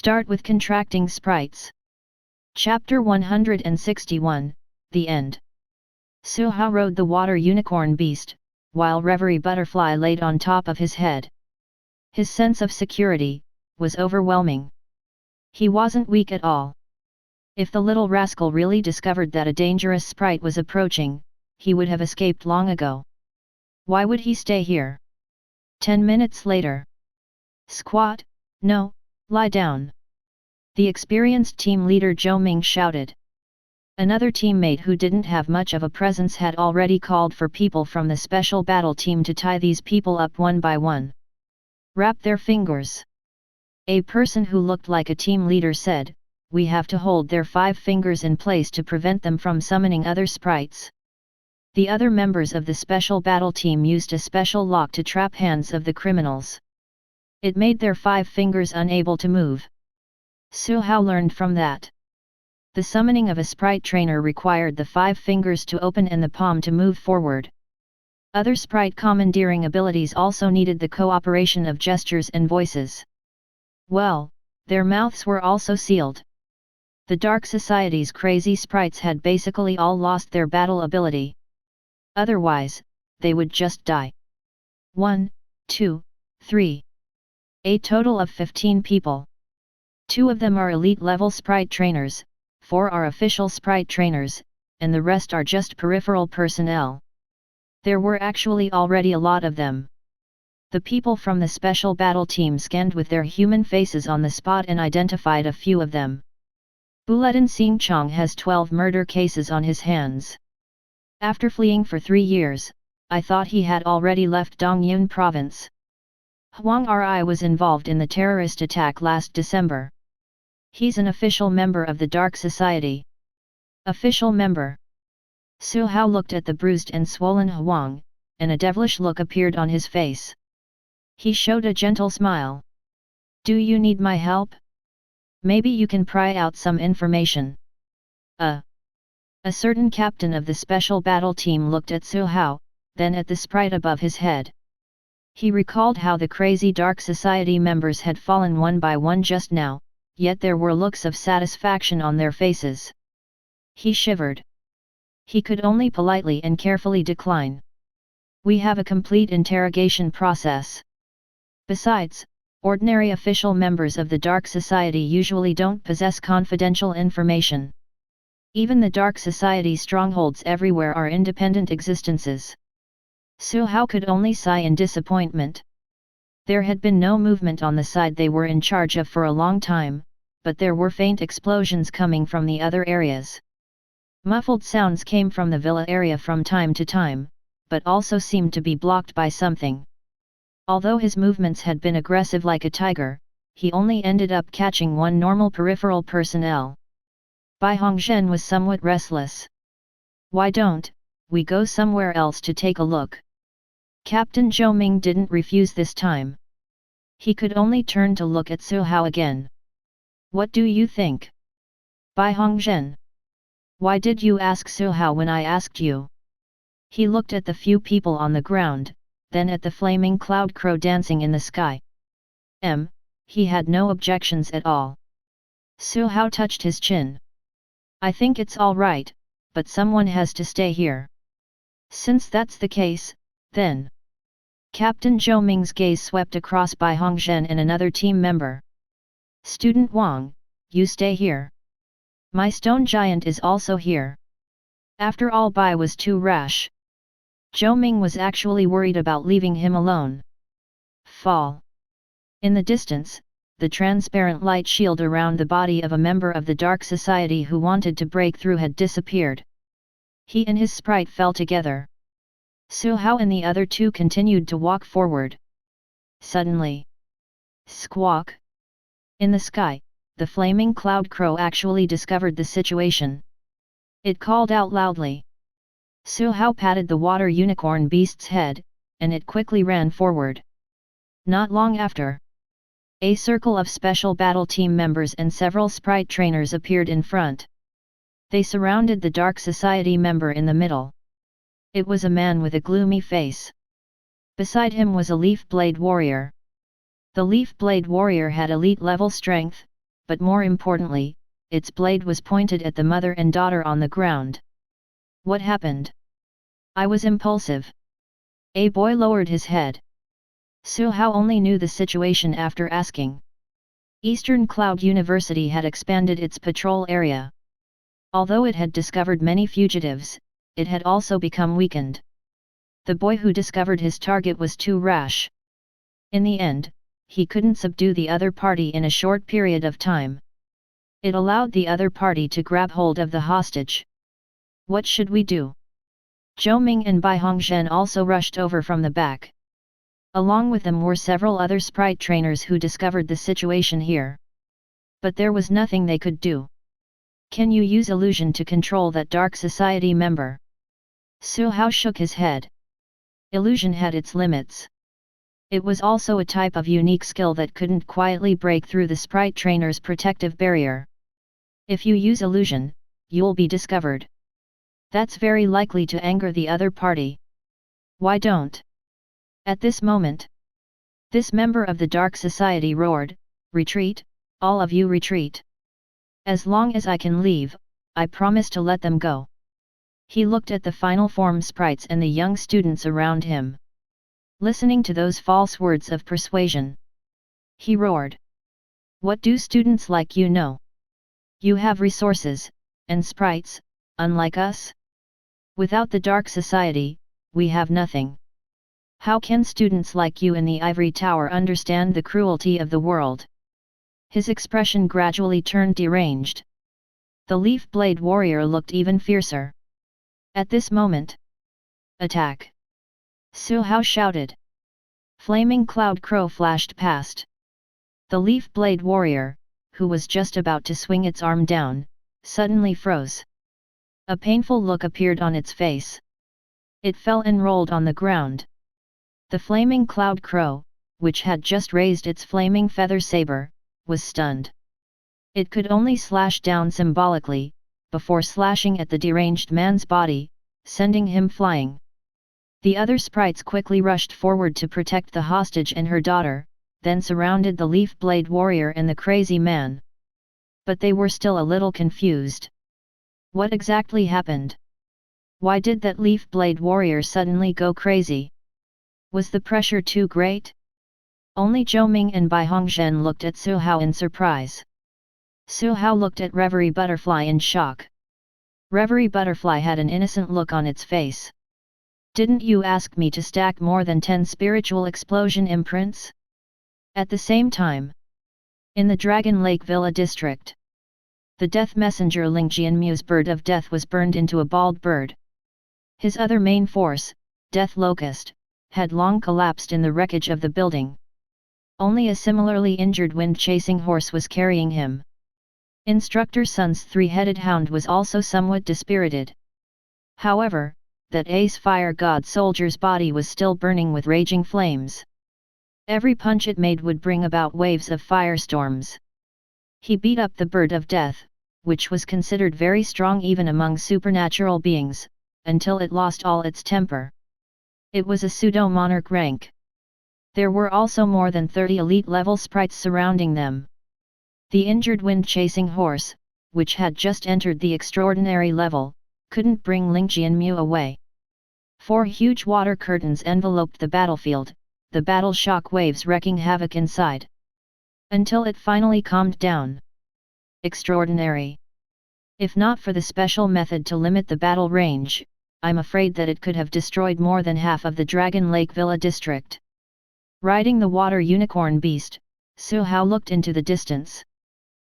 Start with contracting sprites. Chapter 161, The End. Su-hao rode the water unicorn beast, while Reverie Butterfly laid on top of his head. His sense of security was overwhelming. He wasn't weak at all. If the little rascal really discovered that a dangerous sprite was approaching, he would have escaped long ago. Why would he stay here? 10 minutes later. Squat, no, lie down. The experienced team leader Zhou Ming shouted. Another teammate who didn't have much of a presence had already called for people from the special battle team to tie these people up one by one. Wrap their fingers. A person who looked like a team leader said, we have to hold their 5 fingers in place to prevent them from summoning other sprites. The other members of the special battle team used a special lock to trap hands of the criminals. It made their 5 fingers unable to move. Su-hao learned from that. The summoning of a sprite trainer required the 5 fingers to open and the palm to move forward. Other sprite commandeering abilities also needed the cooperation of gestures and voices. Well, their mouths were also sealed. The Dark Society's crazy sprites had basically all lost their battle ability. Otherwise, they would just die. 1, 2, 3. A total of 15 people. 2 of them are elite-level sprite trainers, 4 are official sprite trainers, and the rest are just peripheral personnel. There were actually already a lot of them. The people from the special battle team scanned with their human faces on the spot and identified a few of them. Bulletin Xingchong has 12 murder cases on his hands. After fleeing for 3 years, I thought he had already left Dongyun province. Huang Ri was involved in the terrorist attack last December. He's an official member of the Dark Society. Official member. Su-hao looked at the bruised and swollen Huang, and a devilish look appeared on his face. He showed a gentle smile. Do you need my help? Maybe you can pry out some information. A certain captain of the special battle team looked at Su-hao, then at the sprite above his head. He recalled how the crazy Dark Society members had fallen one by one just now, yet there were looks of satisfaction on their faces. He shivered. He could only politely and carefully decline. We have a complete interrogation process. Besides, ordinary official members of the Dark Society usually don't possess confidential information. Even the Dark Society strongholds everywhere are independent existences. Su-hao could only sigh in disappointment. There had been no movement on the side they were in charge of for a long time, but there were faint explosions coming from the other areas. Muffled sounds came from the villa area from time to time, but also seemed to be blocked by something. Although his movements had been aggressive like a tiger, he only ended up catching one normal peripheral personnel. Bai Hongzhen was somewhat restless. Why don't we go somewhere else to take a look? Captain Zhou Ming didn't refuse this time. He could only turn to look at Su-hao again. What do you think? Bai Hongzhen. Why did you ask Su-hao when I asked you? He looked at the few people on the ground, then at the flaming cloud crow dancing in the sky. He had no objections at all. Su-hao touched his chin. I think it's all right, but someone has to stay here. Since that's the case, then. Captain Zhou Ming's gaze swept across Bai Hongzhen and another team member. Student Wang, you stay here. My stone giant is also here. After all, Bai was too rash. Zhou Ming was actually worried about leaving him alone. Fall. In the distance, the transparent light shield around the body of a member of the Dark Society who wanted to break through had disappeared. He and his sprite fell together. Su-hao and the other 2 continued to walk forward. Suddenly. Squawk. In the sky, the flaming cloud crow actually discovered the situation. It called out loudly. Su-hao patted the water unicorn beast's head, and it quickly ran forward. Not long after, a circle of special battle team members and several sprite trainers appeared in front. They surrounded the Dark Society member in the middle. It was a man with a gloomy face. Beside him was a leaf blade warrior. The leaf blade warrior had elite level strength, but more importantly, its blade was pointed at the mother and daughter on the ground. What happened? I was impulsive. A boy lowered his head. Su Hao only knew the situation after asking. Eastern Cloud University had expanded its patrol area. Although it had discovered many fugitives, it had also become weakened. The boy who discovered his target was too rash. In the end, he couldn't subdue the other party in a short period of time. It allowed the other party to grab hold of the hostage. What should we do? Zhou Ming and Bai Hongzhen also rushed over from the back. Along with them were several other sprite trainers who discovered the situation here. But there was nothing they could do. Can you use illusion to control that Dark Society member? Su Hao shook his head. Illusion had its limits. It was also a type of unique skill that couldn't quietly break through the sprite trainer's protective barrier. If you use illusion, you'll be discovered. That's very likely to anger the other party. Why don't? At this moment, this member of the Dark Society roared, "Retreat, all of you retreat. As long as I can leave, I promise to let them go." He looked at the final form sprites and the young students around him. Listening to those false words of persuasion, he roared. What do students like you know? You have resources, and sprites, unlike us? Without the Dark Society, we have nothing. How can students like you in the Ivory Tower understand the cruelty of the world? His expression gradually turned deranged. The Leaf Blade Warrior looked even fiercer. At this moment, attack! Su Hao shouted. Flaming Cloud Crow flashed past. The Leaf Blade Warrior, who was just about to swing its arm down, suddenly froze. A painful look appeared on its face. It fell and rolled on the ground. The Flaming Cloud Crow, which had just raised its flaming feather saber, was stunned. It could only slash down symbolically, before slashing at the deranged man's body, sending him flying. The other sprites quickly rushed forward to protect the hostage and her daughter, then surrounded the Leaf Blade Warrior and the crazy man. But they were still a little confused. What exactly happened? Why did that Leaf Blade Warrior suddenly go crazy? Was the pressure too great? Only Zhou Ming and Bai Hongzhen looked at Su Hao in surprise. Su Hao looked at Reverie Butterfly in shock. Reverie Butterfly had an innocent look on its face. Didn't you ask me to stack more than 10 spiritual explosion imprints? At the same time, in the Dragon Lake Villa district, the death messenger Ling Jianmu's bird of death was burned into a bald bird. His other main force, Death Locust, had long collapsed in the wreckage of the building. Only a similarly injured wind-chasing horse was carrying him. Instructor Sun's three-headed hound was also somewhat dispirited. However, that ace fire god soldier's body was still burning with raging flames. Every punch it made would bring about waves of firestorms. He beat up the bird of death, which was considered very strong even among supernatural beings, until it lost all its temper. It was a pseudo-monarch rank. There were also more than 30 elite-level sprites surrounding them. The injured wind-chasing horse, which had just entered the extraordinary level, couldn't bring Ling Jianmu away. 4 huge water curtains enveloped the battlefield, the battle shock waves wreaking havoc inside. Until it finally calmed down. Extraordinary. If not for the special method to limit the battle range, I'm afraid that it could have destroyed more than half of the Dragon Lake Villa district. Riding the water unicorn beast, Su Hao looked into the distance.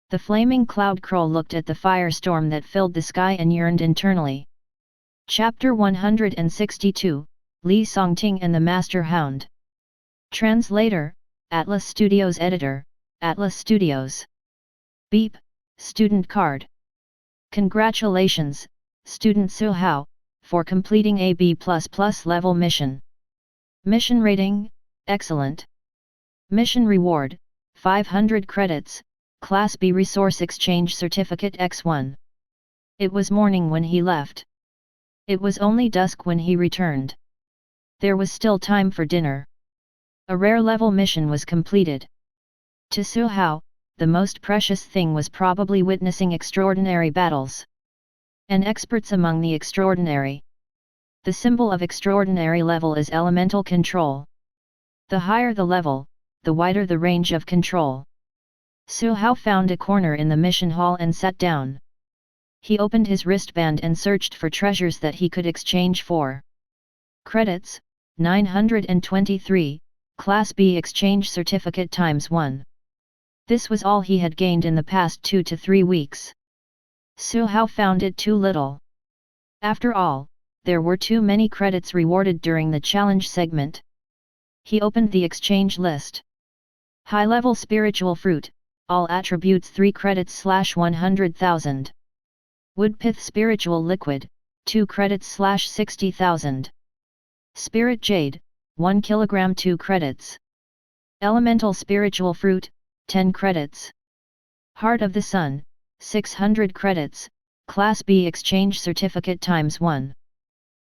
The flaming cloud crow looked at the firestorm that filled the sky and yearned internally. Chapter 162, Li Songting and the Master Hound. Translator, Atlas Studios Editor, Atlas Studios. Beep, Student Card. Congratulations, Student Su Hao, for completing a B++ level mission. Mission rating, excellent. Mission reward, 500 credits, Class B Resource Exchange Certificate X1. It was morning when he left. It was only dusk when he returned. There was still time for dinner. A rare level mission was completed. To Su Hao, the most precious thing was probably witnessing extraordinary battles. And experts among the extraordinary. The symbol of extraordinary level is elemental control. The higher the level, the wider the range of control. Su Hao found a corner in the mission hall and sat down. He opened his wristband and searched for treasures that he could exchange for. Credits, 923, Class B exchange certificate ×1. This was all he had gained in the past 2 to 3 weeks. Su Hao found it too little. After all, there were too many credits rewarded during the challenge segment. He opened the exchange list. High-level spiritual fruit, all attributes 3 credits/100,000. Woodpith spiritual liquid, 2 credits/60,000. Spirit jade, 1 kg 2 credits. Elemental spiritual fruit, 10 credits. Heart of the Sun, 600 credits, Class B exchange certificate ×1.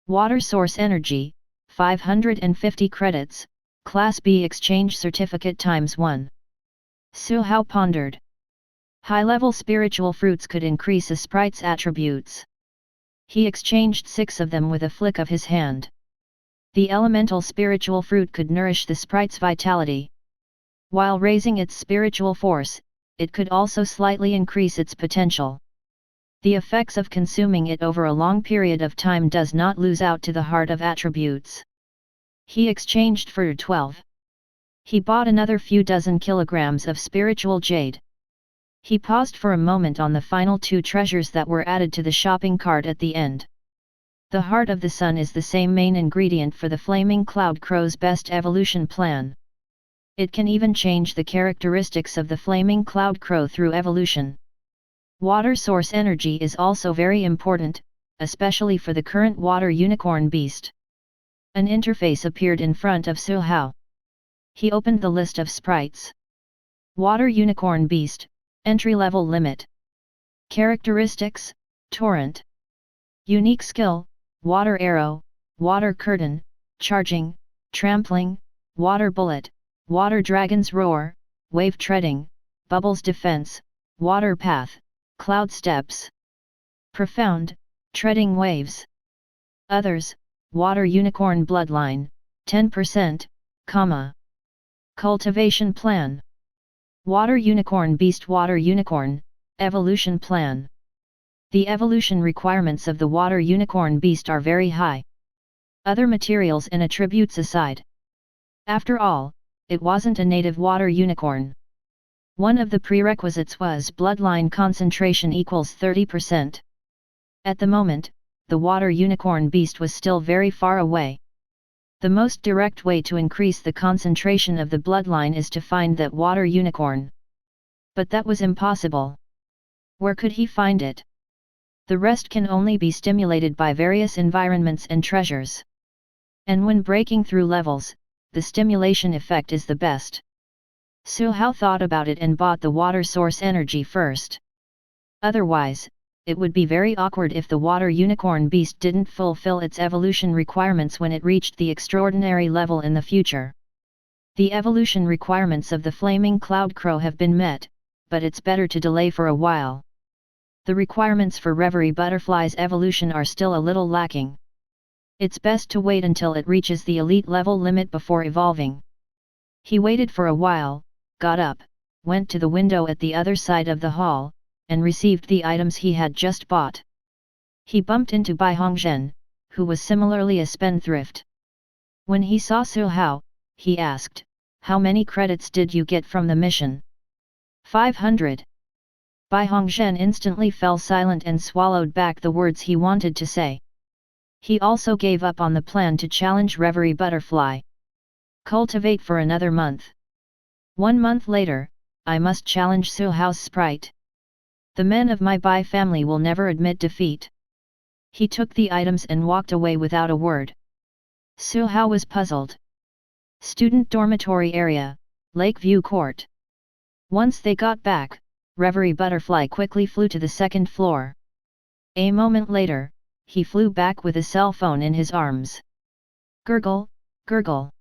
Water source energy, 550 credits, Class B exchange certificate ×1. Su Hao pondered. High-level spiritual fruits could increase a sprite's attributes. He exchanged 6 of them with a flick of his hand. The elemental spiritual fruit could nourish the sprite's vitality. While raising its spiritual force, it could also slightly increase its potential. The effects of consuming it over a long period of time does not lose out to the heart of attributes. He exchanged for 12. He bought another few dozen kilograms of spiritual jade. He paused for a moment on the final 2 treasures that were added to the shopping cart at the end. The Heart of the Sun is the same main ingredient for the Flaming Cloud Crow's best evolution plan. It can even change the characteristics of the Flaming Cloud Crow through evolution. Water source energy is also very important, especially for the current water unicorn beast. An interface appeared in front of Su Hao. He opened the list of sprites. Water unicorn beast, entry-level limit. Characteristics, torrent. Unique skill, water arrow, water curtain, charging, trampling, water bullet, water dragon's roar, wave treading, bubbles defense, water path, cloud steps. Profound, treading waves. Others, water unicorn bloodline, 10%, Cultivation plan. Water unicorn beast water unicorn, evolution plan. The evolution requirements of the water unicorn beast are very high. Other materials and attributes aside. After all, it wasn't a native water unicorn. One of the prerequisites was bloodline concentration equals 30%. At the moment, the water unicorn beast was still very far away. The most direct way to increase the concentration of the bloodline is to find that water unicorn. But that was impossible. Where could he find it? The rest can only be stimulated by various environments and treasures. And when breaking through levels, the stimulation effect is the best. Su Hao thought about it and bought the water source energy first. Otherwise, it would be very awkward if the water unicorn beast didn't fulfill its evolution requirements when it reached the extraordinary level in the future. The evolution requirements of the Flaming Cloud Crow have been met, but it's better to delay for a while. The requirements for Reverie Butterfly's evolution are still a little lacking. It's best to wait until it reaches the elite level limit before evolving. He waited for a while, got up, went to the window at the other side of the hall, and received the items he had just bought. He bumped into Bai Hongzhen, who was similarly a spendthrift. When he saw Su Hao, he asked, "How many credits did you get from the mission?" 500. Bai Hongzhen instantly fell silent and swallowed back the words he wanted to say. He also gave up on the plan to challenge Reverie Butterfly. Cultivate for another month. 1 month later, I must challenge Su Hao's sprite. The men of my Bai family will never admit defeat. He took the items and walked away without a word. Su Hao was puzzled. Student dormitory area, Lakeview Court. Once they got back, Reverie Butterfly quickly flew to the 2nd floor. A moment later, he flew back with a cell phone in his arms. Gurgle, gurgle.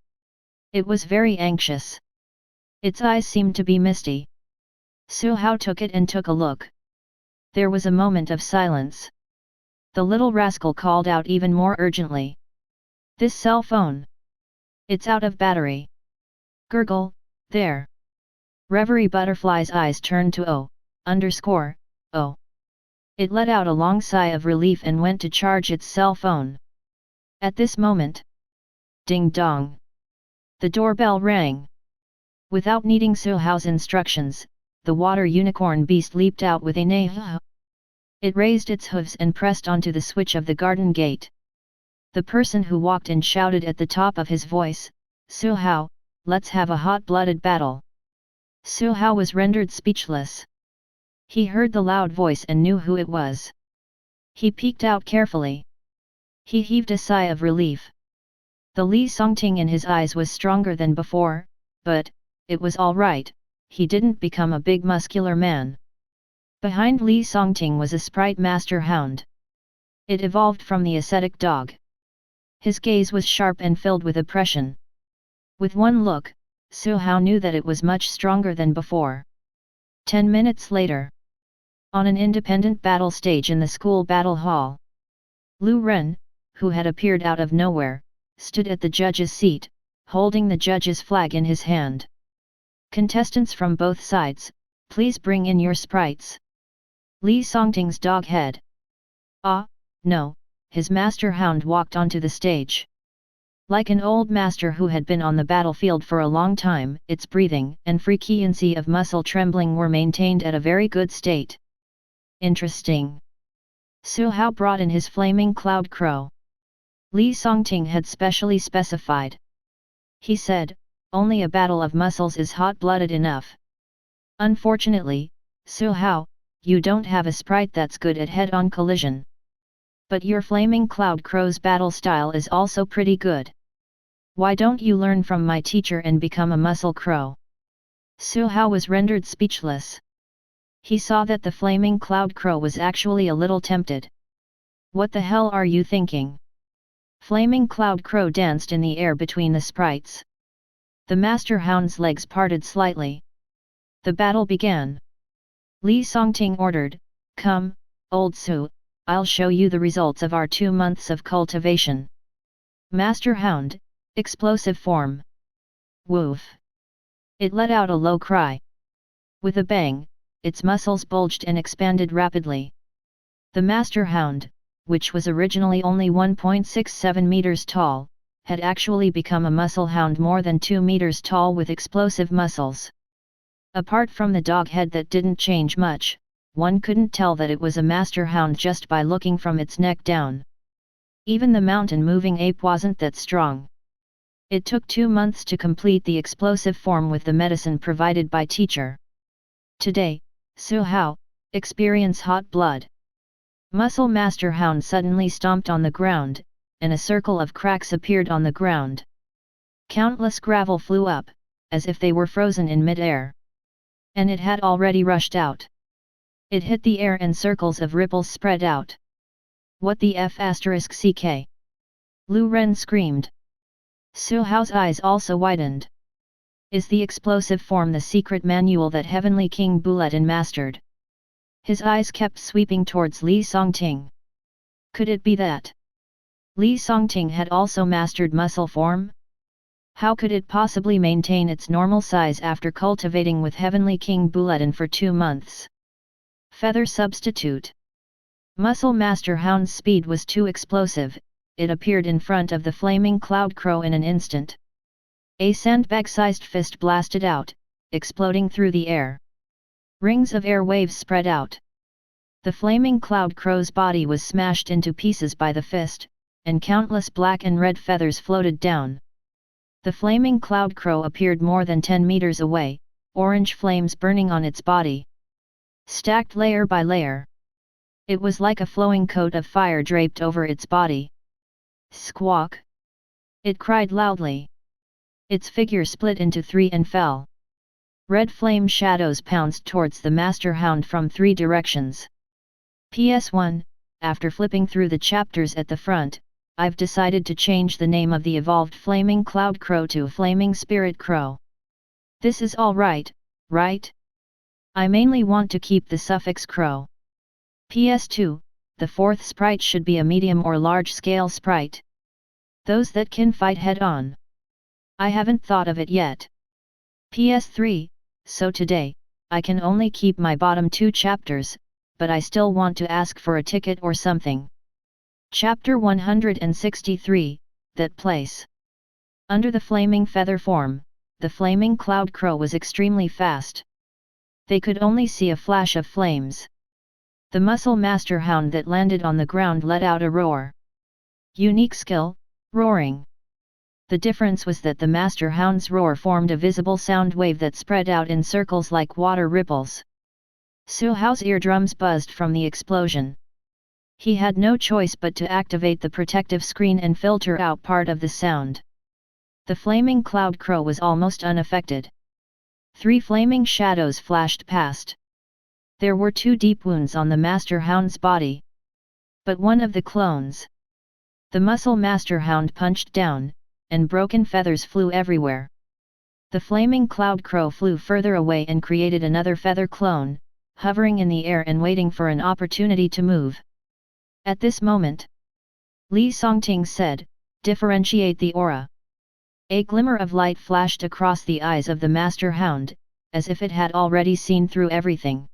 It was very anxious. Its eyes seemed to be misty. Su Hao took it and took a look. There was a moment of silence. The little rascal called out even more urgently. This cell phone. It's out of battery. Gurgle, there. Reverie Butterfly's eyes turned to O. It let out a long sigh of relief and went to charge its cell phone. At this moment. Ding dong. The doorbell rang. Without needing Su Hao's instructions, the water unicorn beast leaped out with a neigh. It raised its hooves and pressed onto the switch of the garden gate. The person who walked in shouted at the top of his voice, Su Hao, let's have a hot-blooded battle. Su Hao was rendered speechless. He heard the loud voice and knew who it was. He peeked out carefully. He heaved a sigh of relief. The Li Songting in his eyes was stronger than before, but, it was all right, he didn't become a big muscular man. Behind Li Songting was a sprite master hound. It evolved from the ascetic dog. His gaze was sharp and filled with oppression. With one look, Su Hao knew that it was much stronger than before. 10 minutes later. On an independent battle stage in the school battle hall. Lu Ren, who had appeared out of nowhere, stood at the judge's seat, holding the judge's flag in his hand. Contestants from both sides, please bring in your sprites. Li Songting's dog head. No, his master hound walked onto the stage. Like an old master who had been on the battlefield for a long time, its breathing and frequency of muscle trembling were maintained at a very good state. Interesting. Su Hao brought in his flaming cloud crow. Li Songting had specially specified. He said, only a battle of muscles is hot-blooded enough. Unfortunately, Su Hao, you don't have a sprite that's good at head-on collision. But your flaming cloud crow's battle style is also pretty good. Why don't you learn from my teacher and become a muscle crow? Su Hao was rendered speechless. He saw that the flaming cloud crow was actually a little tempted. What the hell are you thinking? Flaming cloud crow danced in the air between the sprites. The master hound's legs parted slightly. The battle began. Li Songting ordered, come, old Su, I'll show you the results of our 2 months of cultivation. Master hound, explosive form. Woof. It let out a low cry. With a bang, its muscles bulged and expanded rapidly. The master hound, which was originally only 1.67 meters tall, had actually become a muscle hound more than 2 meters tall with explosive muscles. Apart from the dog head that didn't change much, one couldn't tell that it was a master hound just by looking from its neck down. Even the mountain-moving ape wasn't that strong. It took 2 months to complete the explosive form with the medicine provided by teacher. Today, Su Hao, experience hot blood. Muscle Master Hound suddenly stomped on the ground, and a circle of cracks appeared on the ground. Countless gravel flew up, as if they were frozen in mid-air. And it had already rushed out. It hit the air and circles of ripples spread out. What the F***ck? Lu Ren screamed. Su Hao's eyes also widened. Is the explosive form the secret manual that Heavenly King Buletin mastered? His eyes kept sweeping towards Li Songting. Could it be that Li Songting had also mastered muscle form? How could it possibly maintain its normal size after cultivating with Heavenly King Buletin for 2 months? Feather substitute. Muscle Master Hound's speed was too explosive, it appeared in front of the flaming cloud crow in an instant. A sandbag-sized fist blasted out, exploding through the air. Rings of air waves spread out. The flaming cloud crow's body was smashed into pieces by the fist, and countless black and red feathers floated down. The flaming cloud crow appeared more than 10 meters away, orange flames burning on its body. Stacked layer by layer. It was like a flowing coat of fire draped over its body. Squawk! It cried loudly. Its figure split into 3 and fell. Red flame shadows pounced towards the Master Hound from 3 directions. PS1, after flipping through the chapters at the front, I've decided to change the name of the evolved Flaming Cloud Crow to Flaming Spirit Crow. This is all right, right? I mainly want to keep the suffix crow. PS2, the fourth sprite should be a medium or large scale sprite. Those that can fight head on. I haven't thought of it yet. PS3, so today, I can only keep my bottom 2 chapters, but I still want to ask for a ticket or something. Chapter 163, That Place. Under the flaming feather form, the flaming cloud crow was extremely fast. They could only see a flash of flames. The muscle master hound that landed on the ground let out a roar. Unique skill, roaring. The difference was that the master hound's roar formed a visible sound wave that spread out in circles like water ripples. Su Hao's eardrums buzzed from the explosion. He had no choice but to activate the protective screen and filter out part of the sound. The flaming cloud crow was almost unaffected. 3 flaming shadows flashed past. There were 2 deep wounds on the master hound's body. But one of the clones. The muscle master hound punched down, and broken feathers flew everywhere. The flaming cloud crow flew further away and created another feather clone, hovering in the air and waiting for an opportunity to move. At this moment, Li Songting said, "Differentiate the aura." A glimmer of light flashed across the eyes of the master hound, as if it had already seen through everything.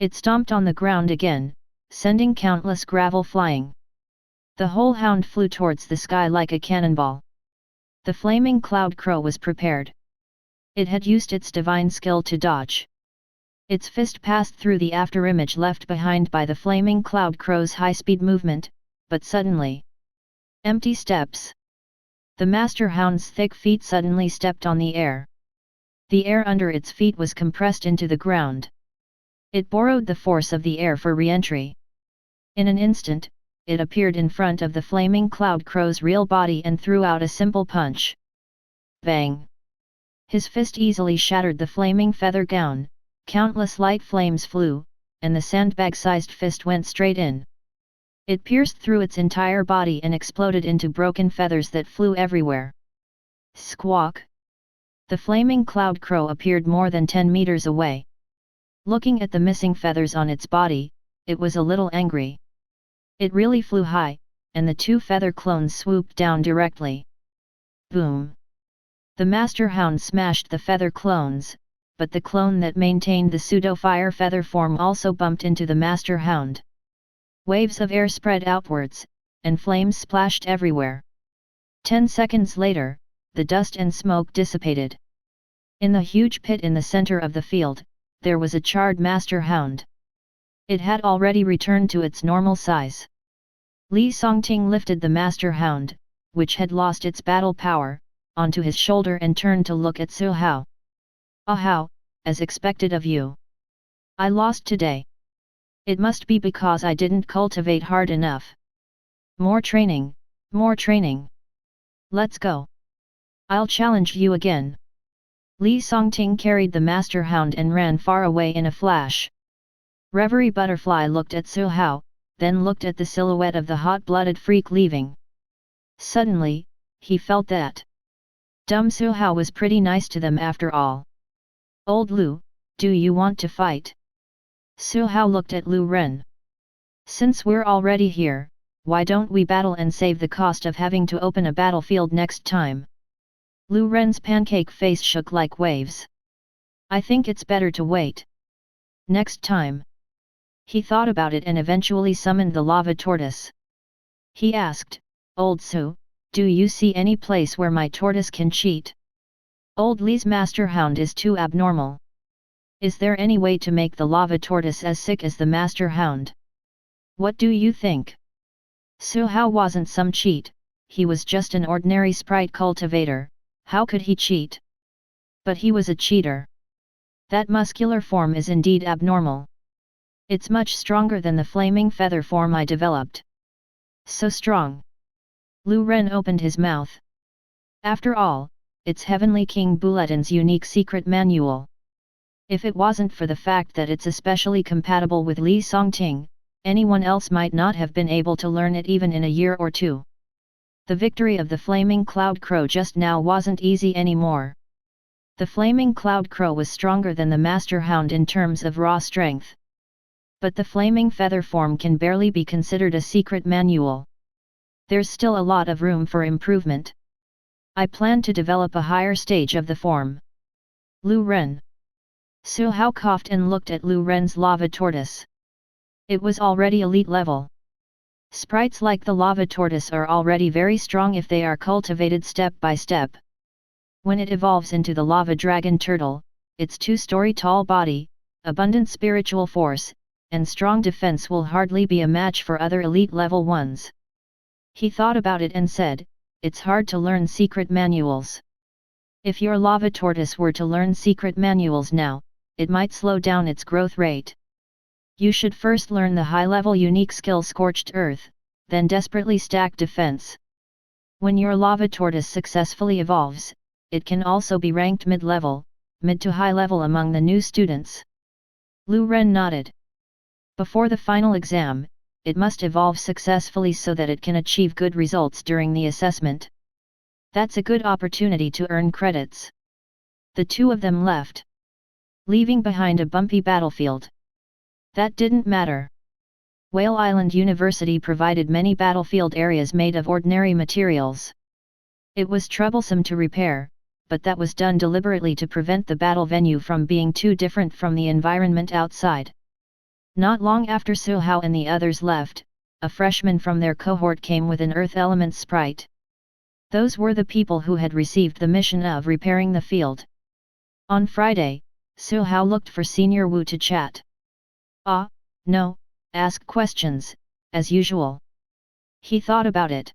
It stomped on the ground again, sending countless gravel flying. The whole hound flew towards the sky like a cannonball. The flaming cloud crow was prepared. It had used its divine skill to dodge. Its fist passed through the afterimage left behind by the flaming cloud crow's high-speed movement, but suddenly, empty steps. The master hound's thick feet suddenly stepped on the air. The air under its feet was compressed into the ground. It borrowed the force of the air for re-entry. In an instant, it appeared in front of the flaming cloud crow's real body and threw out a simple punch. Bang! His fist easily shattered the flaming feather gown, countless light flames flew, and the sandbag-sized fist went straight in. It pierced through its entire body and exploded into broken feathers that flew everywhere. Squawk! The flaming cloud crow appeared more than 10 meters away. Looking at the missing feathers on its body, it was a little angry. It really flew high, and the 2 feather clones swooped down directly. Boom! The master hound smashed the feather clones, but the clone that maintained the pseudo-fire feather form also bumped into the master hound. Waves of air spread outwards, and flames splashed everywhere. 10 seconds later, the dust and smoke dissipated. In the huge pit in the center of the field, there was a charred master hound. It had already returned to its normal size. Li Songting lifted the master hound, which had lost its battle power, onto his shoulder and turned to look at Su Hao. "Ah Hao, as expected of you. I lost today. It must be because I didn't cultivate hard enough. More training, more training. Let's go. I'll challenge you again." Li Songting carried the master hound and ran far away in a flash. Reverie Butterfly looked at Su Hao, then looked at the silhouette of the hot-blooded freak leaving. Suddenly, he felt that dumb Su Hao was pretty nice to them after all. "Old Lu, do you want to fight?" Su Hao looked at Lu Ren. "Since we're already here, why don't we battle and save the cost of having to open a battlefield next time?" Lu Ren's pancake face shook like waves. "I think it's better to wait. Next time." He thought about it and eventually summoned the lava tortoise. He asked, "Old Su, do you see any place where my tortoise can cheat? Old Li's master hound is too abnormal. Is there any way to make the lava tortoise as sick as the master hound? What do you think?" Su Hao wasn't some cheat, he was just an ordinary sprite cultivator. How could he cheat? But he was a cheater. That muscular form is indeed abnormal. It's much stronger than the flaming feather form I developed. So strong. Lu Ren opened his mouth. After all, it's Heavenly King Bulletin's unique secret manual. If it wasn't for the fact that it's especially compatible with Li Songting, anyone else might not have been able to learn it even in a year or 2. The victory of the flaming cloud crow just now wasn't easy anymore. The flaming cloud crow was stronger than the master hound in terms of raw strength. But the flaming feather form can barely be considered a secret manual. There's still a lot of room for improvement. I plan to develop a higher stage of the form. Lu Ren. Su Hao coughed and looked at Lu Ren's lava tortoise. It was already elite level. Sprites like the lava tortoise are already very strong if they are cultivated step by step. When it evolves into the lava dragon turtle, its 2-story tall body, abundant spiritual force, and strong defense will hardly be a match for other elite level ones. He thought about it and said, it's hard to learn secret manuals. If your lava tortoise were to learn secret manuals now, it might slow down its growth rate. You should first learn the high-level unique skill Scorched Earth, then desperately stack defense. When your lava tortoise successfully evolves, it can also be ranked mid-level, mid to high-level among the new students. Lu Ren nodded. Before the final exam, it must evolve successfully so that it can achieve good results during the assessment. That's a good opportunity to earn credits. The two of them left, leaving behind a bumpy battlefield. That didn't matter. Whale Island University provided many battlefield areas made of ordinary materials. It was troublesome to repair, but that was done deliberately to prevent the battle venue from being too different from the environment outside. Not long after Su Hao and the others left, a freshman from their cohort came with an earth element sprite. Those were the people who had received the mission of repairing the field. On Friday, Su Hao looked for Senior Wu to chat. No, ask questions, as usual. He thought about it.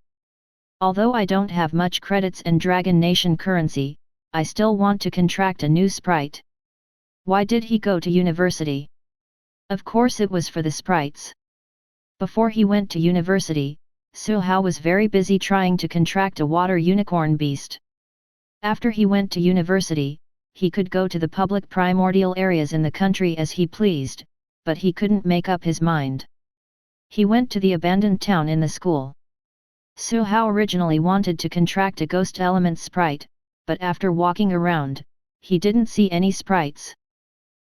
Although I don't have much credits and Dragon Nation currency, I still want to contract a new sprite. Why did he go to university? Of course it was for the sprites. Before he went to university, Su Hao was very busy trying to contract a water unicorn beast. After he went to university, he could go to the public primordial areas in the country as he pleased, but he couldn't make up his mind. He went to the abandoned town in the school. Su Hao originally wanted to contract a ghost element sprite, but after walking around, he didn't see any sprites.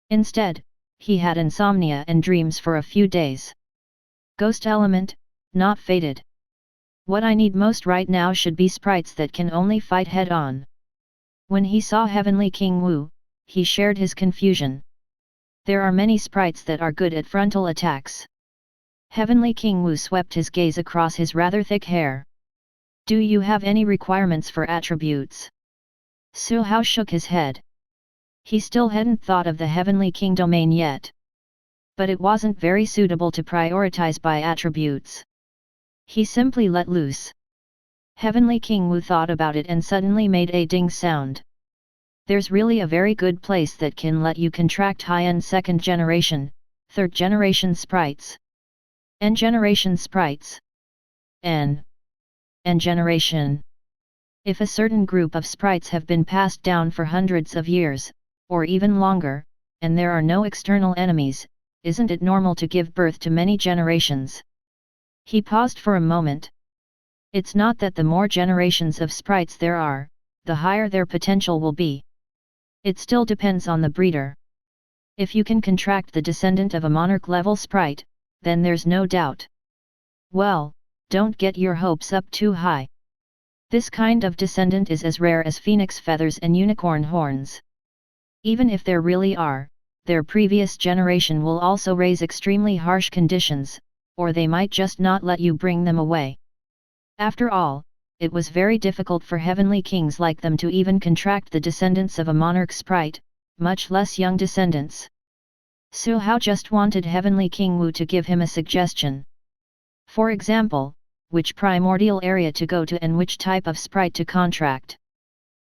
Instead, he had insomnia and dreams for a few days. Ghost element, not fated. What I need most right now should be sprites that can only fight head-on. When he saw Heavenly King Wu, he shared his confusion. There are many sprites that are good at frontal attacks. Heavenly King Wu swept his gaze across his rather thick hair. Do you have any requirements for attributes? Su Hao shook his head. He still hadn't thought of the Heavenly King domain yet. But it wasn't very suitable to prioritize by attributes. He simply let loose. Heavenly King Wu thought about it and suddenly made a ding sound. There's really a very good place that can let you contract high-end 2nd generation, 3rd generation sprites. N generation sprites. N generation. If a certain group of sprites have been passed down for hundreds of years, or even longer, and there are no external enemies, isn't it normal to give birth to many generations? He paused for a moment. It's not that the more generations of sprites there are, the higher their potential will be. It still depends on the breeder. If you can contract the descendant of a monarch-level sprite, then there's no doubt. Well, don't get your hopes up too high. This kind of descendant is as rare as phoenix feathers and unicorn horns. Even if there really are, their previous generation will also raise extremely harsh conditions, or they might just not let you bring them away. After all, it was very difficult for heavenly kings like them to even contract the descendants of a monarch sprite, much less young descendants. Su Hao just wanted Heavenly King Wu to give him a suggestion. For example, which primordial area to go to and which type of sprite to contract.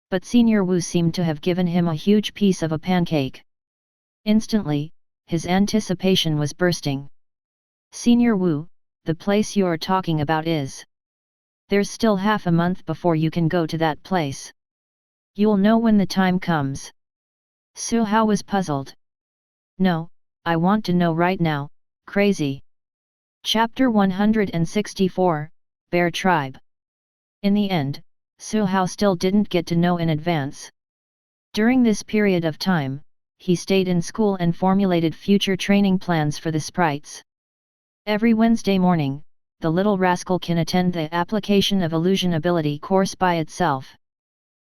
But Senior Wu seemed to have given him a huge piece of a pancake. Instantly, his anticipation was bursting. Senior Wu, the place you're talking about is. There's still half a month before you can go to that place. You'll know when the time comes. Su Hao was puzzled. No, I want to know right now, crazy. Chapter 164, Bear Tribe. In the end, Su Hao still didn't get to know in advance. During this period of time, he stayed in school and formulated future training plans for the sprites. Every Wednesday morning, the little rascal can attend the application of illusion ability course by itself.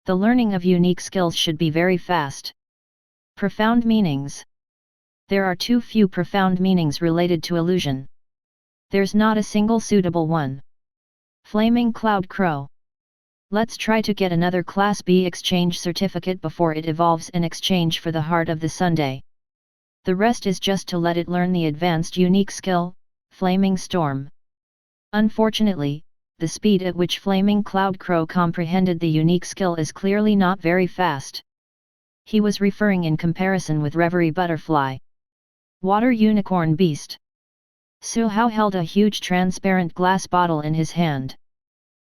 The learning of unique skills should be very fast. Profound meanings. There are too few profound meanings related to illusion. There's not a single suitable one. Flaming Cloud Crow. Let's try to get another Class B exchange certificate before it evolves in exchange for the Heart of the Sunday. The rest is just to let it learn the advanced unique skill, Flaming Storm. Unfortunately, the speed at which Flaming Cloud Crow comprehended the unique skill is clearly not very fast. He was referring in comparison with Reverie Butterfly. Water Unicorn Beast. Su Hao held a huge transparent glass bottle in his hand.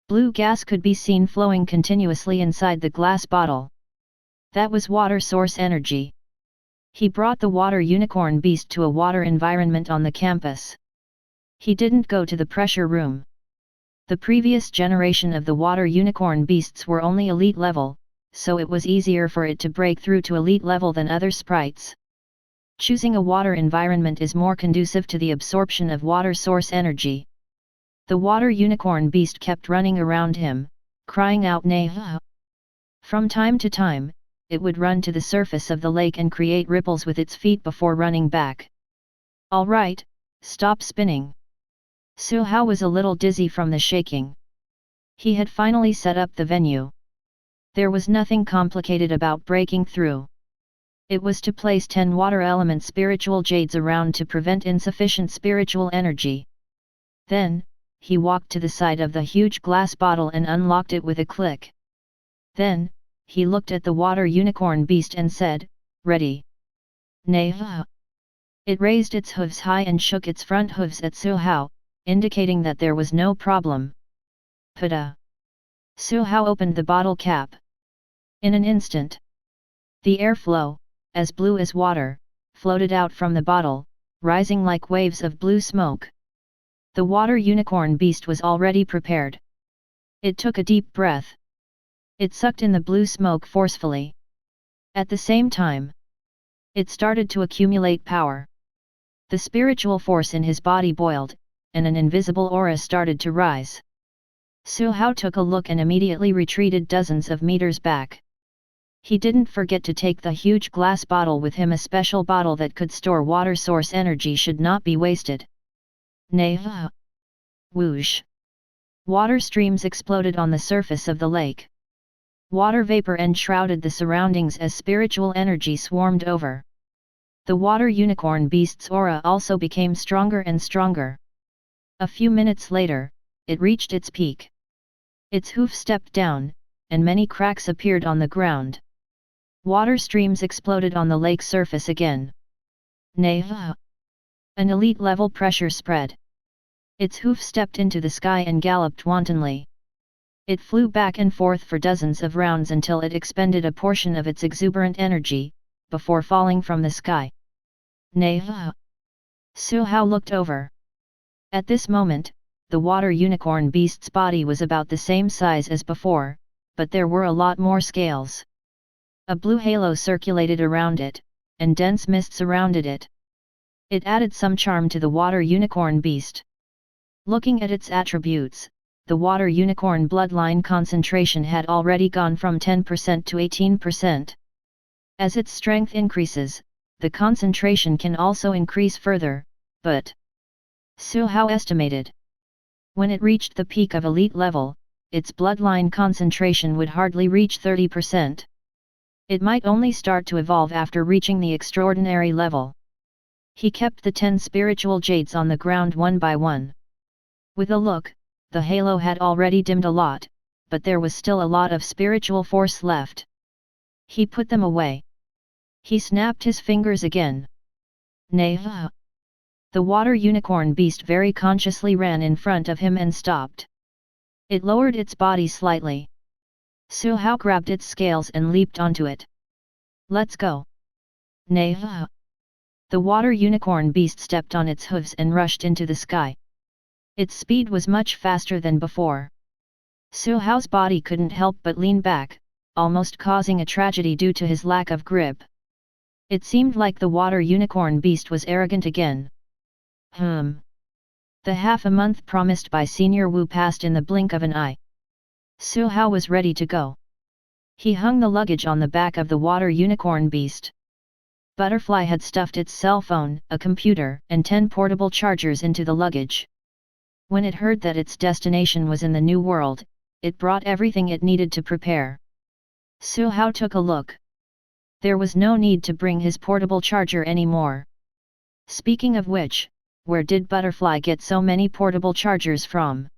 Blue gas could be seen flowing continuously inside the glass bottle. That was water source energy. He brought the water unicorn beast to a water environment on the campus. He didn't go to the pressure room. The previous generation of the water unicorn beasts were only elite level, so it was easier for it to break through to elite level than other sprites. Choosing a water environment is more conducive to the absorption of water source energy. The water unicorn beast kept running around him, crying out "Neha!" From time to time, it would run to the surface of the lake and create ripples with its feet before running back. "All right, stop spinning." Su Hao was a little dizzy from the shaking. He had finally set up the venue. There was nothing complicated about breaking through. It was to place 10 water element spiritual jades around to prevent insufficient spiritual energy. Then, he walked to the side of the huge glass bottle and unlocked it with a click. Then, he looked at the water unicorn beast and said, "Ready." "Neha." It raised its hooves high and shook its front hooves at Su Hao, indicating that there was no problem. "Pada." Su Hao opened the bottle cap. In an instant, the airflow, as blue as water, floated out from the bottle, rising like waves of blue smoke. The water unicorn beast was already prepared. It took a deep breath. It sucked in the blue smoke forcefully. At the same time, it started to accumulate power. The spiritual force in his body boiled, and an invisible aura started to rise. Su Hao took a look and immediately retreated dozens of meters back. He didn't forget to take the huge glass bottle with him. A special bottle that could store water source energy should not be wasted. Neha! Whoosh! Water streams exploded on the surface of the lake. Water vapor enshrouded the surroundings as spiritual energy swarmed over. The water unicorn beast's aura also became stronger and stronger. A few minutes later, it reached its peak. Its hoof stepped down, and many cracks appeared on the ground. Water streams exploded on the lake surface again. Neha! An elite-level pressure spread. Its hoof stepped into the sky and galloped wantonly. It flew back and forth for dozens of rounds until it expended a portion of its exuberant energy, before falling from the sky. Neha! Su Hao looked over. At this moment, the water unicorn beast's body was about the same size as before, but there were a lot more scales. A blue halo circulated around it, and dense mist surrounded it. It added some charm to the water unicorn beast. Looking at its attributes, the water unicorn bloodline concentration had already gone from 10% to 18%. As its strength increases, the concentration can also increase further, but Su Hao estimated, when it reached the peak of elite level, its bloodline concentration would hardly reach 30%. It might only start to evolve after reaching the extraordinary level. He kept the 10 spiritual jades on the ground one by one. With a look, the halo had already dimmed a lot, but there was still a lot of spiritual force left. He put them away. He snapped his fingers again. Neha! The water unicorn beast very consciously ran in front of him and stopped. It lowered its body slightly. Su Hao grabbed its scales and leaped onto it. "Let's go!" Neha! The water unicorn beast stepped on its hooves and rushed into the sky. Its speed was much faster than before. Su Hao's body couldn't help but lean back, almost causing a tragedy due to his lack of grip. It seemed like the water unicorn beast was arrogant again. The half a month promised by Senior Wu passed in the blink of an eye. Su Hao was ready to go. He hung the luggage on the back of the water unicorn beast. Butterfly had stuffed its cell phone, a computer, and 10 portable chargers into the luggage. When it heard that its destination was in the new world, it brought everything it needed to prepare. Su Hao took a look. There was no need to bring his portable charger anymore. Speaking of which, where did Butterfly get so many portable chargers from?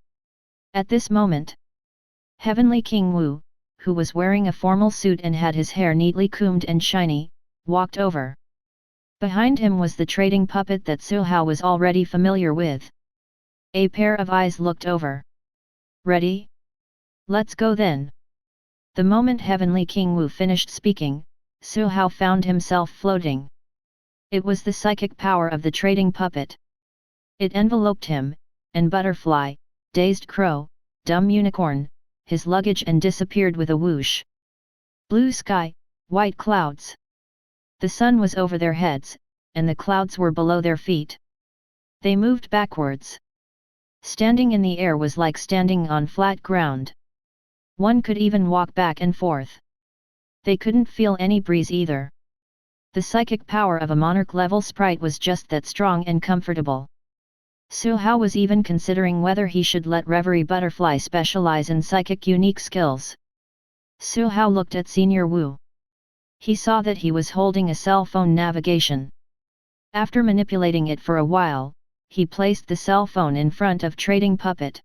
At this moment, Heavenly King Wu, who was wearing a formal suit and had his hair neatly combed and shiny, walked over. Behind him was the trading puppet that Su Hao was already familiar with. A pair of eyes looked over. Ready? Let's go then. The moment Heavenly King Wu finished speaking, Su Hao found himself floating. It was the psychic power of the trading puppet. It enveloped him, and Butterfly, Dazed Crow, Dumb Unicorn, his luggage and disappeared with a whoosh. Blue sky, white clouds. The sun was over their heads, and the clouds were below their feet. They moved backwards. Standing in the air was like standing on flat ground. One could even walk back and forth. They couldn't feel any breeze either. The psychic power of a monarch-level sprite was just that strong and comfortable. Su Hao was even considering whether he should let Reverie Butterfly specialize in psychic unique skills. Su Hao looked at Senior Wu. He saw that he was holding a cell phone navigation. After manipulating it for a while, he placed the cell phone in front of Trading Puppet.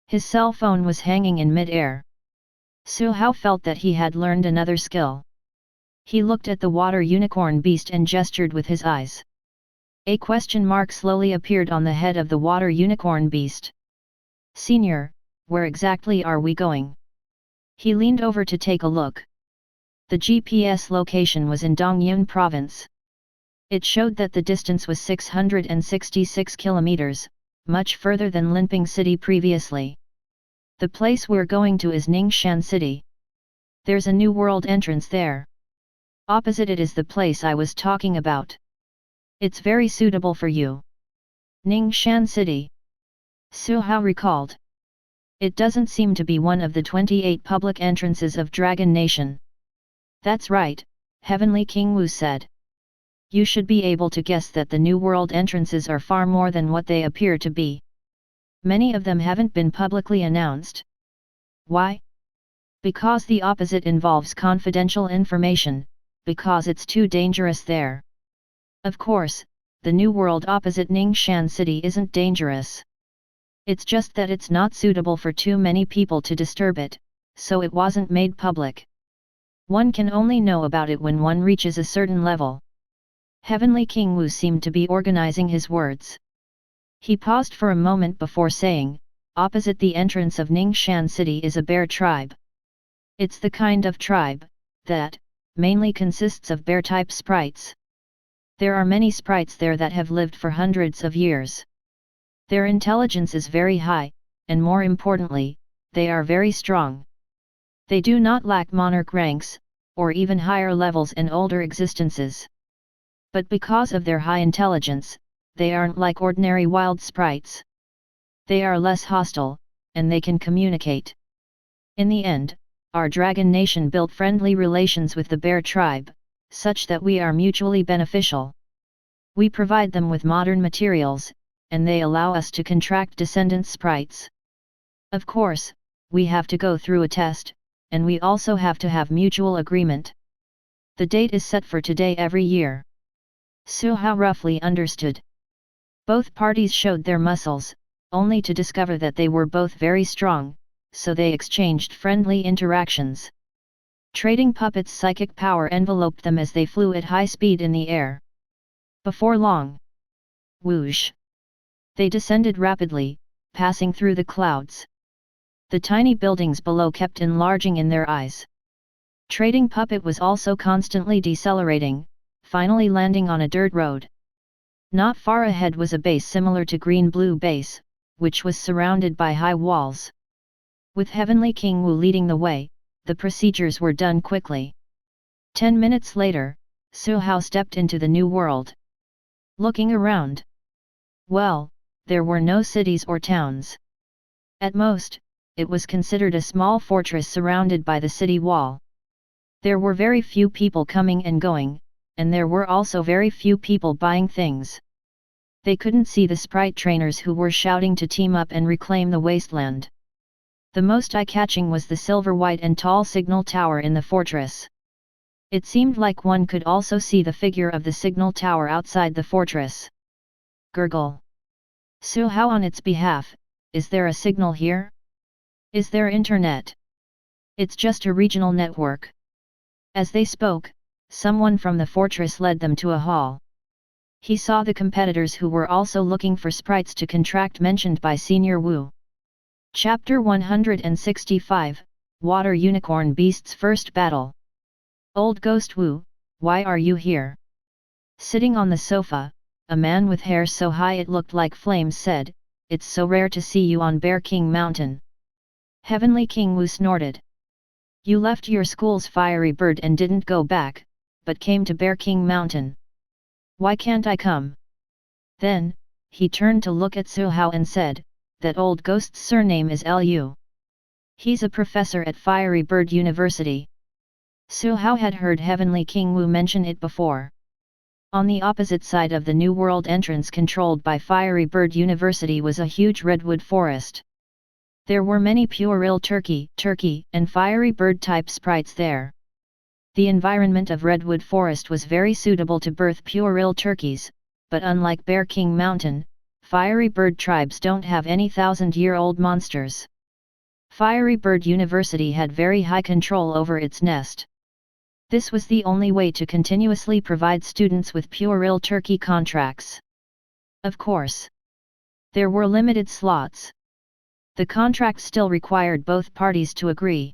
His cell phone was hanging in mid-air. Su Hao felt that he had learned another skill. He looked at the water unicorn beast and gestured with his eyes. A question mark slowly appeared on the head of the water unicorn beast. Senior, where exactly are we going? He leaned over to take a look. The GPS location was in Dongyun province. It showed that the distance was 666 kilometers, much further than Linping City previously. The place we're going to is Ningxian City. There's a new world entrance there. Opposite it is the place I was talking about. It's very suitable for you. Ningxian City. Su Hao recalled. It doesn't seem to be one of the 28 public entrances of Dragon Nation. That's right, Heavenly King Wu said. You should be able to guess that the new world entrances are far more than what they appear to be. Many of them haven't been publicly announced. Why? Because the opposite involves confidential information, because it's too dangerous there. Of course, the new world opposite Ningxian City isn't dangerous. It's just that it's not suitable for too many people to disturb it, so it wasn't made public. One can only know about it when one reaches a certain level. Heavenly King Wu seemed to be organizing his words. He paused for a moment before saying, opposite the entrance of Ningxian City is a bear tribe. It's the kind of tribe that mainly consists of bear-type sprites. There are many sprites there that have lived for hundreds of years. Their intelligence is very high, and more importantly, they are very strong. They do not lack monarch ranks, or even higher levels and older existences. But because of their high intelligence, they aren't like ordinary wild sprites. They are less hostile, and they can communicate. In the end, our Dragon Nation built friendly relations with the bear tribe, such that we are mutually beneficial. We provide them with modern materials, and they allow us to contract descendant sprites. Of course, we have to go through a test, and we also have to have mutual agreement. The date is set for today every year. Su Hao roughly understood. Both parties showed their muscles, only to discover that they were both very strong, so they exchanged friendly interactions. Trading Puppet's psychic power enveloped them as they flew at high speed in the air. Before long, whoosh! They descended rapidly, passing through the clouds. The tiny buildings below kept enlarging in their eyes. Trading Puppet was also constantly decelerating, finally landing on a dirt road. Not far ahead was a base similar to Green-Blue Base, which was surrounded by high walls. With Heavenly King Wu leading the way, the procedures were done quickly. 10 minutes later, Su Hao stepped into the new world. Looking around. Well, there were no cities or towns. At most, it was considered a small fortress surrounded by the city wall. There were very few people coming and going, and there were also very few people buying things. They couldn't see the sprite trainers who were shouting to team up and reclaim the wasteland. The most eye-catching was the silver-white and tall signal tower in the fortress. It seemed like one could also see the figure of the signal tower outside the fortress. Gurgle. Su Hao on its behalf, is there a signal here? Is there internet? It's just a regional network. As they spoke, someone from the fortress led them to a hall. He saw the competitors who were also looking for sprites to contract mentioned by Senior Wu. Chapter 165, Water Unicorn Beast's First Battle. Old Ghost Wu, why are you here? Sitting on the sofa, a man with hair so high it looked like flames said, it's so rare to see you on Bear King Mountain. Heavenly King Wu snorted. You left your school's fiery bird and didn't go back, but came to Bear King Mountain. Why can't I come? Then, he turned to look at Su Hao and said, that old ghost's surname is Lu. He's a professor at Fiery Bird University. Su Hao had heard Heavenly King Wu mention it before. On the opposite side of the New World entrance controlled by Fiery Bird University was a huge redwood forest. There were many pueril turkey, and fiery bird type sprites there. The environment of redwood forest was very suitable to birth pueril turkeys, but unlike Bear King Mountain, fiery bird tribes don't have any thousand-year-old monsters. Fiery Bird University had very high control over its nest. This was the only way to continuously provide students with pueril turkey contracts. Of course, there were limited slots. The contract still required both parties to agree.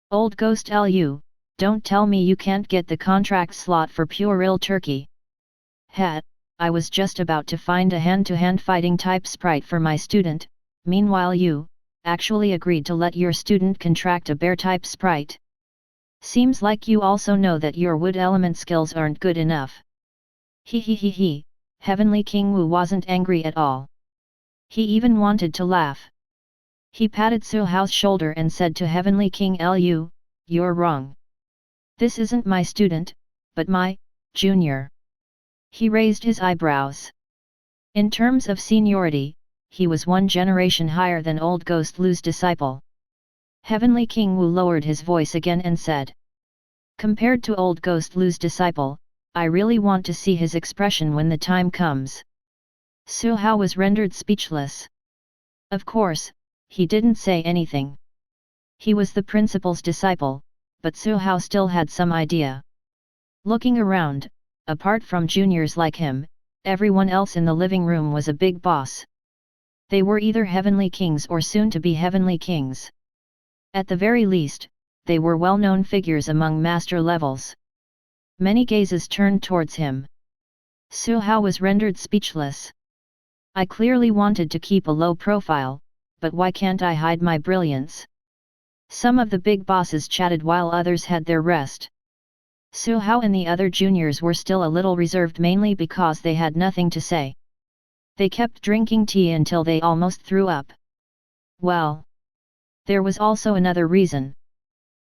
Old Ghost Lu, don't tell me you can't get the contract slot for pueril turkey. I was just about to find a hand-to-hand fighting type sprite for my student, meanwhile you, actually agreed to let your student contract a bear type sprite. Seems like you also know that your wood element skills aren't good enough. He. Heavenly King Wu wasn't angry at all. He even wanted to laugh. He patted Su Hao's shoulder and said to Heavenly King Lu, you're wrong. This isn't my student, but my junior. He raised his eyebrows. In terms of seniority, he was one generation higher than old Ghost Lu's disciple. Heavenly King Wu lowered his voice again and said, compared to old Ghost Lu's disciple, I really want to see his expression when the time comes. Su Hao was rendered speechless. Of course, he didn't say anything. He was the principal's disciple, but Su Hao still had some idea. Looking around, apart from juniors like him, everyone else in the living room was a big boss. They were either heavenly kings or soon-to-be heavenly kings. At the very least, they were well-known figures among master levels. Many gazes turned towards him. Su Hao was rendered speechless. I clearly wanted to keep a low profile, but why can't I hide my brilliance? Some of the big bosses chatted while others had their rest. Su Hao and the other juniors were still a little reserved mainly because they had nothing to say. They kept drinking tea until they almost threw up. Well, there was also another reason.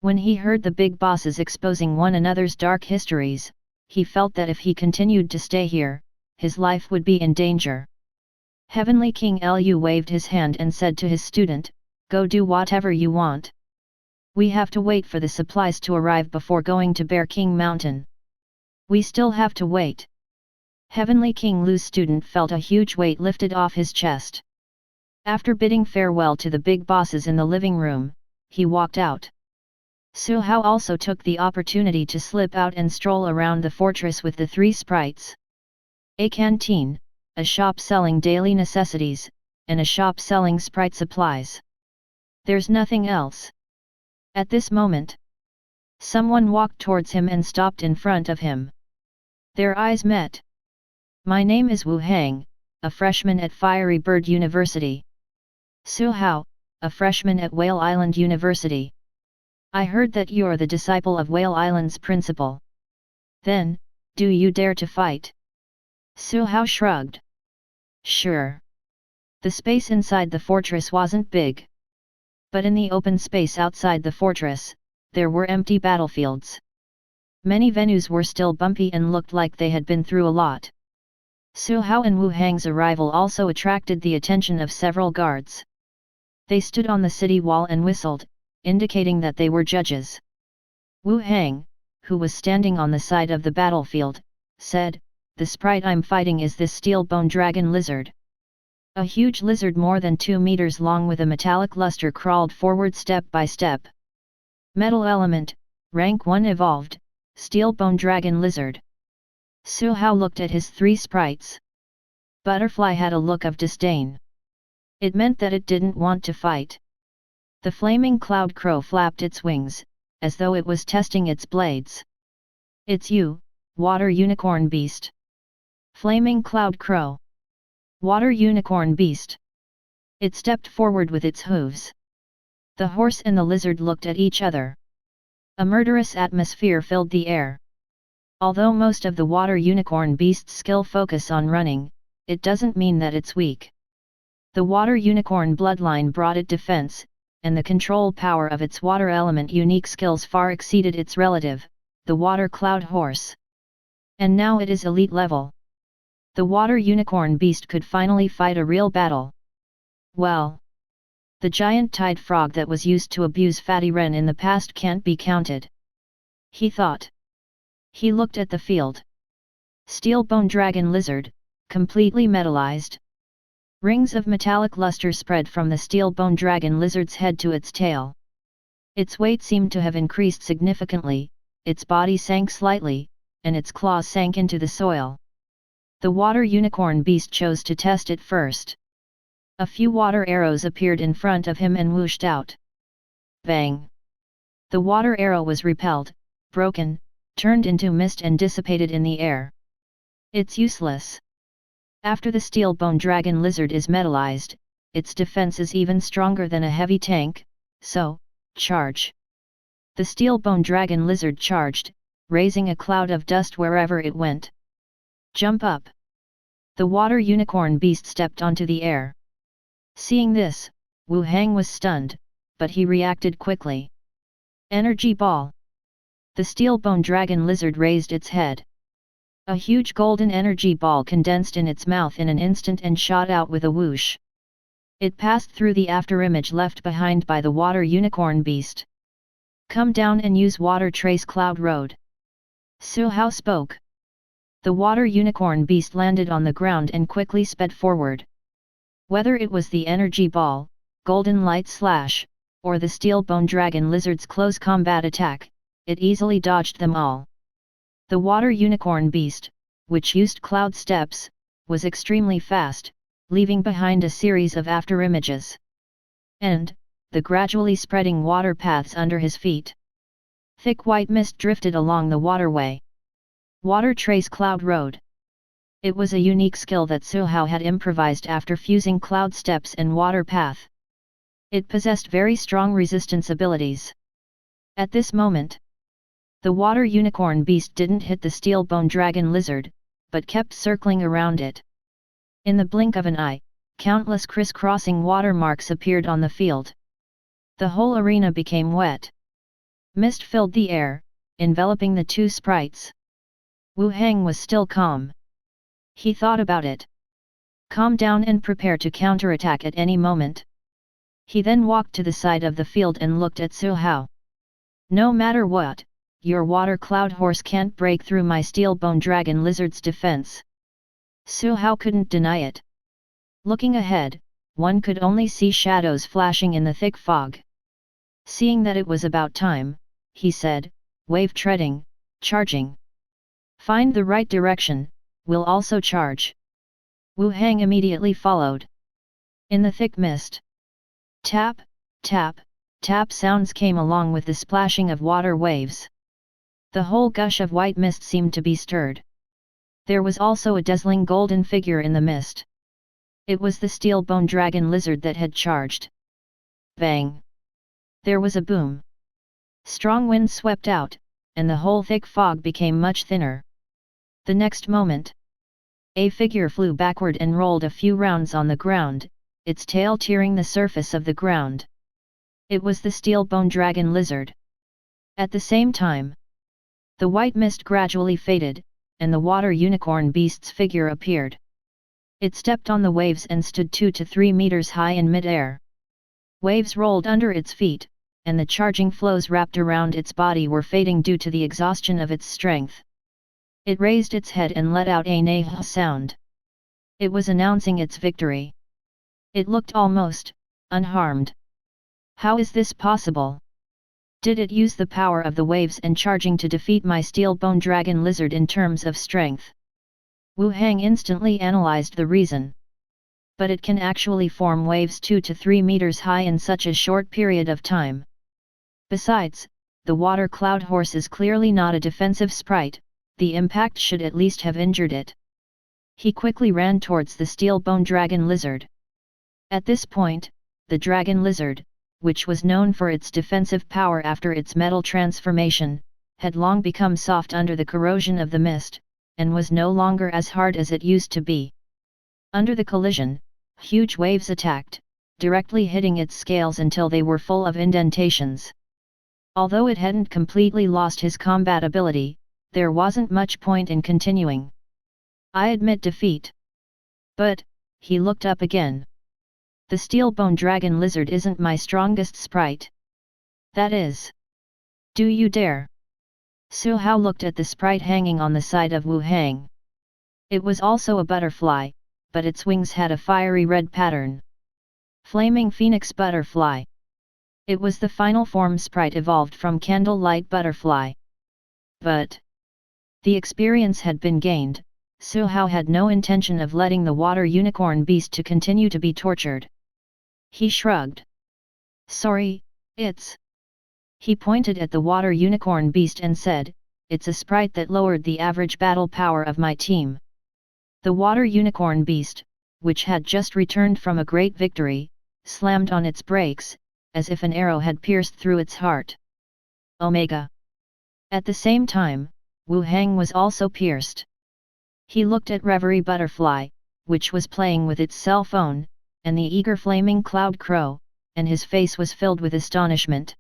When he heard the big bosses exposing one another's dark histories, he felt that if he continued to stay here, his life would be in danger. Heavenly King Lu waved his hand and said to his student, go do whatever you want. We have to wait for the supplies to arrive before going to Bear King Mountain. We still have to wait. Heavenly King Lu's student felt a huge weight lifted off his chest. After bidding farewell to the big bosses in the living room, he walked out. Su Hao also took the opportunity to slip out and stroll around the fortress with the three sprites. A canteen, a shop selling daily necessities, and a shop selling sprite supplies. There's nothing else. At this moment, someone walked towards him and stopped in front of him. Their eyes met. My name is Wu Hang, a freshman at Fiery Bird University. Su Hao, a freshman at Whale Island University. I heard that you're the disciple of Whale Island's principal. Then, do you dare to fight? Su Hao shrugged. Sure. The space inside the fortress wasn't big. But in the open space outside the fortress, there were empty battlefields. Many venues were still bumpy and looked like they had been through a lot. Su Hao and Wu Hang's arrival also attracted the attention of several guards. They stood on the city wall and whistled, indicating that they were judges. Wu Hang, who was standing on the side of the battlefield, said, "The sprite I'm fighting is this steel-bone dragon lizard." A huge lizard more than 2 meters long with a metallic luster crawled forward step by step. Metal element, rank 1 evolved, steel-bone dragon lizard. Su Hao looked at his 3 sprites. Butterfly had a look of disdain. It meant that it didn't want to fight. The flaming cloud crow flapped its wings, as though it was testing its blades. "It's you, water unicorn beast." Flaming cloud crow. Water unicorn beast. It stepped forward with its hooves. The horse and the lizard looked at each other. A murderous atmosphere filled the air. Although most of the water unicorn beast's skill focus on running, it doesn't mean that it's weak. The water unicorn bloodline brought it defense, and the control power of its water element unique skills far exceeded its relative, the water cloud horse. And now it is elite level. The water unicorn beast could finally fight a real battle. Well, the giant tide frog that was used to abuse Fatty Wren in the past can't be counted, he thought. He looked at the field. Steel-bone dragon lizard, completely metallized. Rings of metallic luster spread from the steel-bone dragon lizard's head to its tail. Its weight seemed to have increased significantly, its body sank slightly, and its claws sank into the soil. The water unicorn beast chose to test it first. A few water arrows appeared in front of him and whooshed out. Bang! The water arrow was repelled, broken, turned into mist and dissipated in the air. It's useless. After the steel-bone dragon lizard is metallized, its defense is even stronger than a heavy tank, so, charge. The steel-bone dragon lizard charged, raising a cloud of dust wherever it went. Jump up! The water unicorn beast stepped onto the air. Seeing this, Wu Hang was stunned, but he reacted quickly. Energy ball! The steel-bone dragon lizard raised its head. A huge golden energy ball condensed in its mouth in an instant and shot out with a whoosh. It passed through the afterimage left behind by the water unicorn beast. "Come down and use water trace cloud road." Su Hao spoke. The water unicorn beast landed on the ground and quickly sped forward. Whether it was the energy ball, golden light slash, or the steel-bone dragon lizard's close combat attack, it easily dodged them all. The water unicorn beast, which used cloud steps, was extremely fast, leaving behind a series of afterimages. And, the gradually spreading water paths under his feet. Thick white mist drifted along the waterway. Water trace cloud road. It was a unique skill that Su Hao had improvised after fusing cloud steps and water path. It possessed very strong resistance abilities. At this moment, the water unicorn beast didn't hit the steel-bone dragon lizard, but kept circling around it. In the blink of an eye, countless crisscrossing watermarks appeared on the field. The whole arena became wet. Mist filled the air, enveloping the 2 sprites. Wu Hang was still calm. He thought about it. Calm down and prepare to counterattack at any moment. He then walked to the side of the field and looked at Su Hao. "No matter what, your water cloud horse can't break through my steel-bone dragon lizard's defense." Su Hao couldn't deny it. Looking ahead, one could only see shadows flashing in the thick fog. Seeing that it was about time, he said, "Wave treading, charging. Find the right direction, we'll also charge." Wu Hang immediately followed. In the thick mist, tap, tap, tap sounds came along with the splashing of water waves. The whole gush of white mist seemed to be stirred. There was also a dazzling golden figure in the mist. It was the steel-bone dragon lizard that had charged. Bang! There was a boom. Strong wind swept out, and the whole thick fog became much thinner. The next moment, a figure flew backward and rolled a few rounds on the ground, its tail tearing the surface of the ground. It was the steel-bone dragon lizard. At the same time, the white mist gradually faded, and the water unicorn beast's figure appeared. It stepped on the waves and stood 2 to 3 meters high in mid-air. Waves rolled under its feet, and the charging flows wrapped around its body were fading due to the exhaustion of its strength. It raised its head and let out a neigh sound. It was announcing its victory. It looked almost unharmed. How is this possible? Did it use the power of the waves and charging to defeat my steel-bone dragon lizard in terms of strength? Wu Hang instantly analyzed the reason. But it can actually form waves 2 to 3 meters high in such a short period of time. Besides, the water cloud horse is clearly not a defensive sprite, the impact should at least have injured it. He quickly ran towards the steel-bone dragon lizard. At this point, the dragon lizard, which was known for its defensive power after its metal transformation, had long become soft under the corrosion of the mist, and was no longer as hard as it used to be. Under the collision, huge waves attacked, directly hitting its scales until they were full of indentations. Although it hadn't completely lost his combat ability, there wasn't much point in continuing. I admit defeat. But, he looked up again. The steel-bone dragon lizard isn't my strongest sprite. That is. Do you dare? Su Hao looked at the sprite hanging on the side of Wu Hang. It was also a butterfly, but its wings had a fiery red pattern. Flaming Phoenix Butterfly. It was the final form sprite evolved from Candlelight Butterfly. But the experience had been gained, Su Hao had no intention of letting the water unicorn beast to continue to be tortured. He shrugged. Sorry, it's... He pointed at the water unicorn beast and said, it's a sprite that lowered the average battle power of my team. The water unicorn beast, which had just returned from a great victory, slammed on its brakes, as if an arrow had pierced through its heart. Omega. At the same time, Wu Hang was also pierced. He looked at Reverie Butterfly, which was playing with its cell phone, and the eager flaming cloud crow, and his face was filled with astonishment.